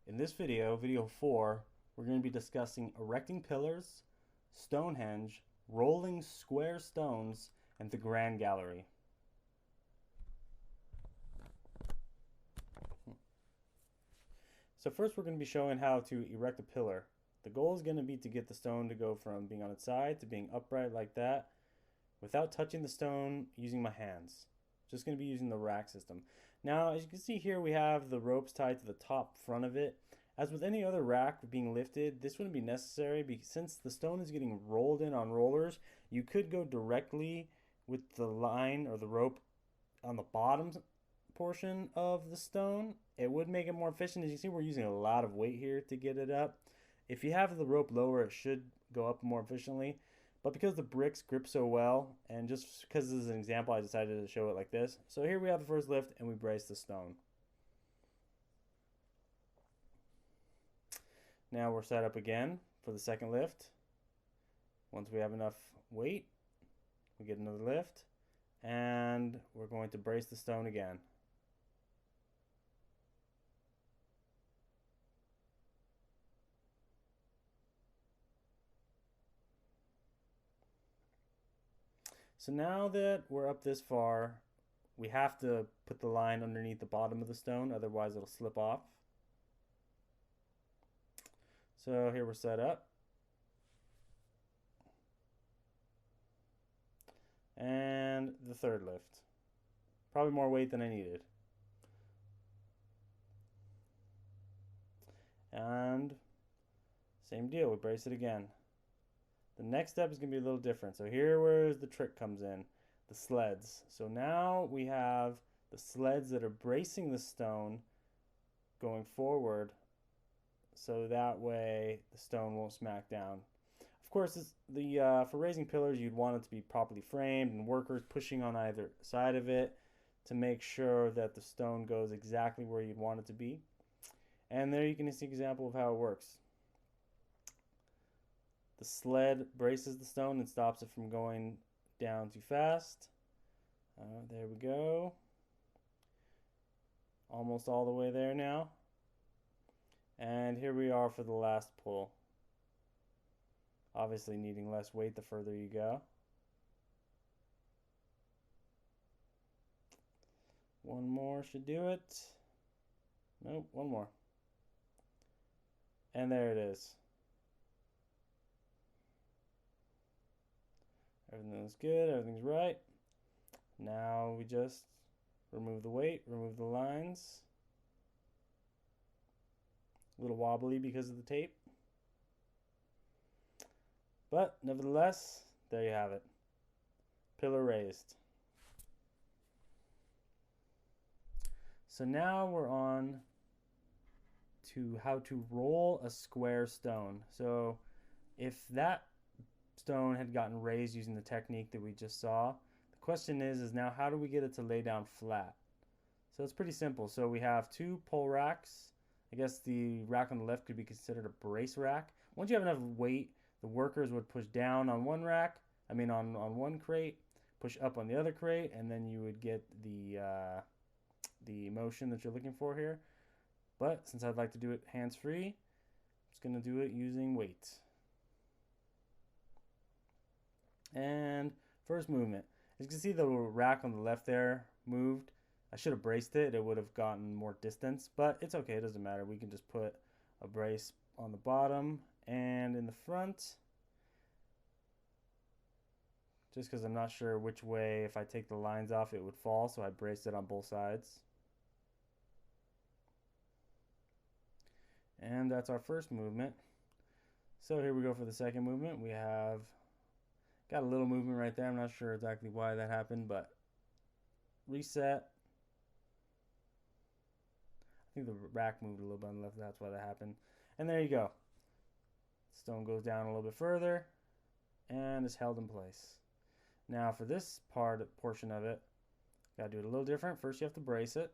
In this video, video 4, we're going to be discussing erecting pillars, Stonehenge, rolling square stones, and the Grand Gallery. So first we're going to be showing how to erect a pillar. The goal is going to be to get the stone to go from being on its side to being upright like that without touching the stone using my hands. Just going to be using the rack system. Now, as you can see here, we have the ropes tied to the top front of it. As with any other rack being lifted, this wouldn't be necessary because since the stone is getting rolled in on rollers, you could go directly with the line or the rope on the bottom portion of the stone. It would make it more efficient. As you can see, we're using a lot of weight here to get it up. If you have the rope lower, it should go up more efficiently. But because the bricks grip so well, and just because this is an example, I decided to show it like this. So here we have the first lift, and we brace the stone. Now we're set up again for the second lift. Once we have enough weight, we get another lift, and we're going to brace the stone again. So now that we're up this far, we have to put the line underneath the bottom of the stone, otherwise it'll slip off. So here we're set up. And the third lift. Probably more weight than I needed. And same deal, we brace it again. The next step is going to be a little different. So here where the trick comes in, the sleds. So now we have the sleds that are bracing the stone going forward, so that way the stone won't smack down. Of course, for raising pillars, you'd want it to be properly framed and workers pushing on either side of it to make sure that the stone goes exactly where you'd want it to be. And there you can see an example of how it works. The sled braces the stone and stops it from going down too fast. There we go. Almost all the way there now. And here we are for the last pull. Obviously needing less weight the further you go. One more should do it. Nope, one more. And there it is. Everything's good, everything's right. Now we just remove the weight, remove the lines. A little wobbly because of the tape. But nevertheless, there you have it. Pillar raised. So now we're on to how to roll a square stone. So if that stone had gotten raised using the technique that we just saw, the question is now how do we get it to lay down flat? So it's pretty simple. So we have two pole racks. I guess the rack on the left could be considered a brace rack. Once you have enough weight, the workers would push down on one rack, on one crate, push up on the other crate, and then you would get the motion that you're looking for here. But since I'd like to do it hands-free, I'm just going to do it using weight. And first movement. As you can see, the rack on the left there moved. I should have braced it. It would have gotten more distance, but it's okay. It doesn't matter. We can just put a brace on the bottom and in the front. Just because I'm not sure which way, if I take the lines off, it would fall, so I braced it on both sides. And that's our first movement. So here we go for the second movement. We have got a little movement right there. I'm not sure exactly why that happened, but reset. I think the rack moved a little bit on the left. That's why that happened. And there you go. Stone goes down a little bit further and is held in place. Now for this portion of it, gotta do it a little different. First you have to brace it.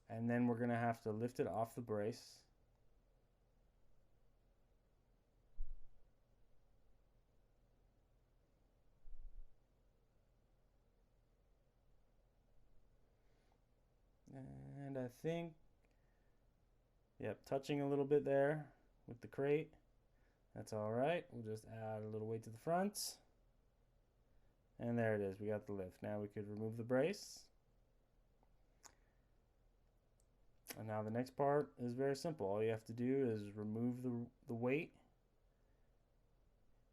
And then we're gonna have to lift it off the brace. I think, yep, touching a little bit there with the crate. That's all right. We'll just add a little weight to the front. And there it is. We got the lift. Now we could remove the brace. And now the next part is very simple. All you have to do is remove the weight.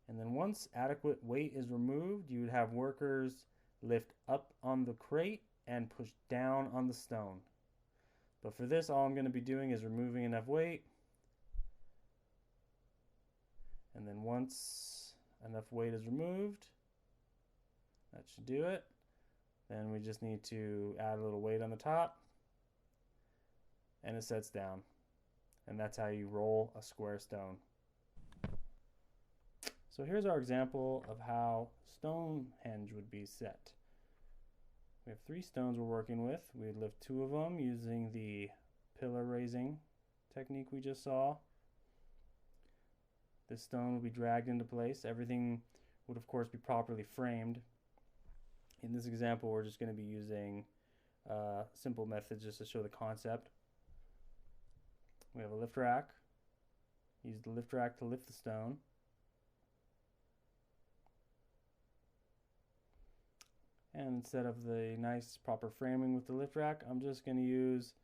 And then once adequate weight is removed, you would have workers lift up on the crate and push down on the stone. But for this, all I'm going to be doing is removing enough weight. And then once enough weight is removed, that should do it. Then we just need to add a little weight on the top, and it sets down. And that's how you roll a square stone. So here's our example of how Stonehenge would be set. We have 3 stones we're working with. We'd lift 2 of them using the pillar raising technique we just saw. This stone will be dragged into place. Everything would of course be properly framed. In this example, we're just going to be using simple methods just to show the concept. We have a lift rack. Use the lift rack to lift the stone. And instead of the nice proper framing with the lift rack, I'm just going to use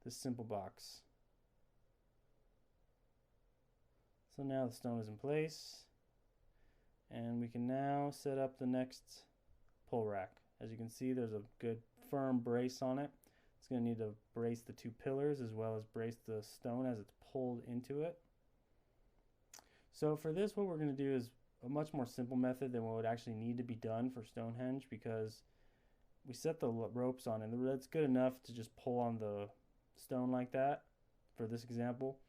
this simple box. So now the stone is in place, and we can now set up the next pull rack. As you can see, there's a good firm brace on it. It's going to need to brace the 2 pillars as well as brace the stone as it's pulled into it. So for this, what we're going to do is a much more simple method than what would actually need to be done for Stonehenge, because we set the ropes on and that's good enough to just pull on the stone like that for this example.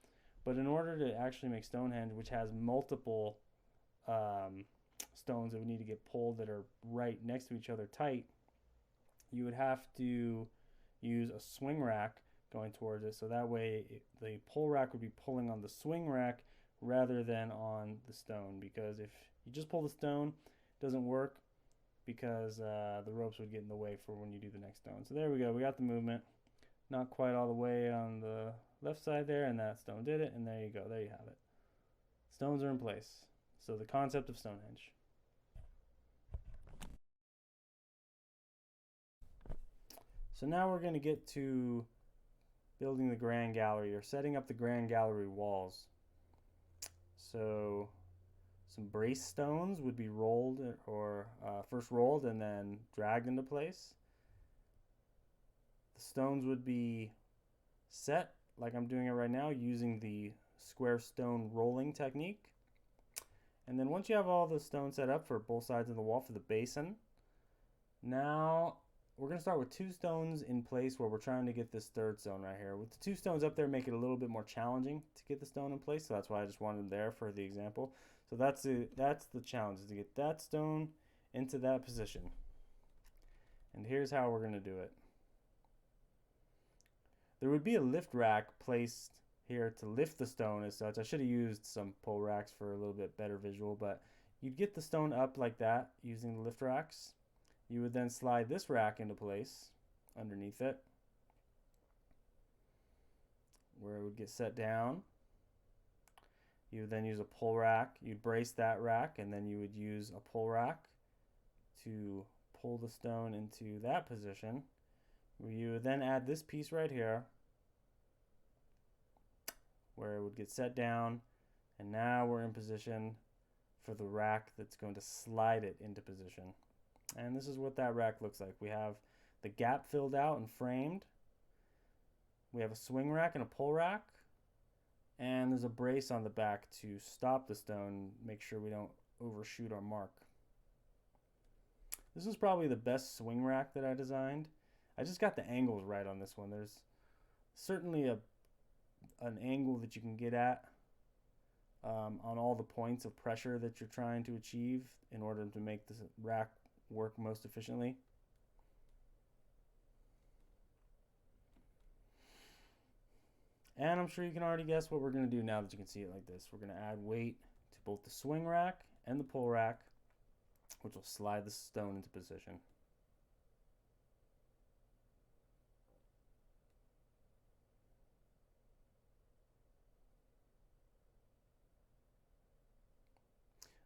But in order to actually make Stonehenge, which has multiple stones that would need to get pulled that are right next to each other tight, you would have to use a swing rack going towards it. So that way the pull rack would be pulling on the swing rack rather than on the stone, because if you just pull the stone, it doesn't work because the ropes would get in the way for when you do the next stone. So there we go. We got the movement. Not quite all the way on the left side there, and that stone did it, and there you go. There you have it. Stones are in place. So the concept of Stonehenge. So now we're going to get to building the grand gallery, or setting up the grand gallery walls. So some brace stones would be rolled, or first rolled and then dragged into place. The stones would be set like I'm doing it right now using the square stone rolling technique. And then once you have all the stones set up for both sides of the wall for the basin, now we're going to start with 2 stones in place where we're trying to get this 3rd stone right here. With the 2 stones up there, make it a little bit more challenging to get the stone in place, so that's why I just wanted them there for the example. So that's the challenge, is to get that stone into that position. And here's how we're going to do it. There would be a lift rack placed here to lift the stone as such. I should have used some pull racks for a little bit better visual, but you'd get the stone up like that using the lift racks. You would then slide this rack into place underneath it, where it would get set down. You would then use a pull rack. You'd brace that rack, and then you would use a pull rack to pull the stone into that position. You would then add this piece right here, where it would get set down, and now we're in position for the rack that's going to slide it into position. And this is what that rack looks like. We have the gap filled out and framed. We have a swing rack and a pull rack, and there's a brace on the back to stop the stone, make sure we don't overshoot our mark. This is probably the best swing rack that I designed. I just got the angles right on this one. There's certainly an angle that you can get at on all the points of pressure that you're trying to achieve in order to make this rack work most efficiently. And I'm sure you can already guess what we're going to do now that you can see it like this. We're going to add weight to both the swing rack and the pull rack, which will slide the stone into position.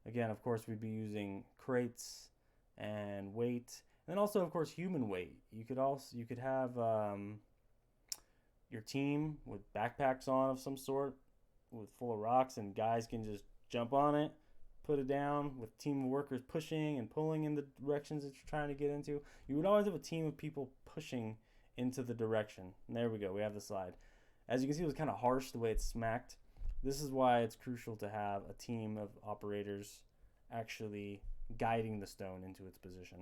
Again, of course, we'd be using crates and weight, and then also, of course, human weight. You could have your team with backpacks on of some sort, with full of rocks, and guys can just jump on it, put it down with a team of workers pushing and pulling in the directions that you're trying to get into. You would always have a team of people pushing into the direction. And there we go. We have the slide. As you can see, it was kind of harsh the way it's smacked. This is why it's crucial to have a team of operators actually guiding the stone into its position.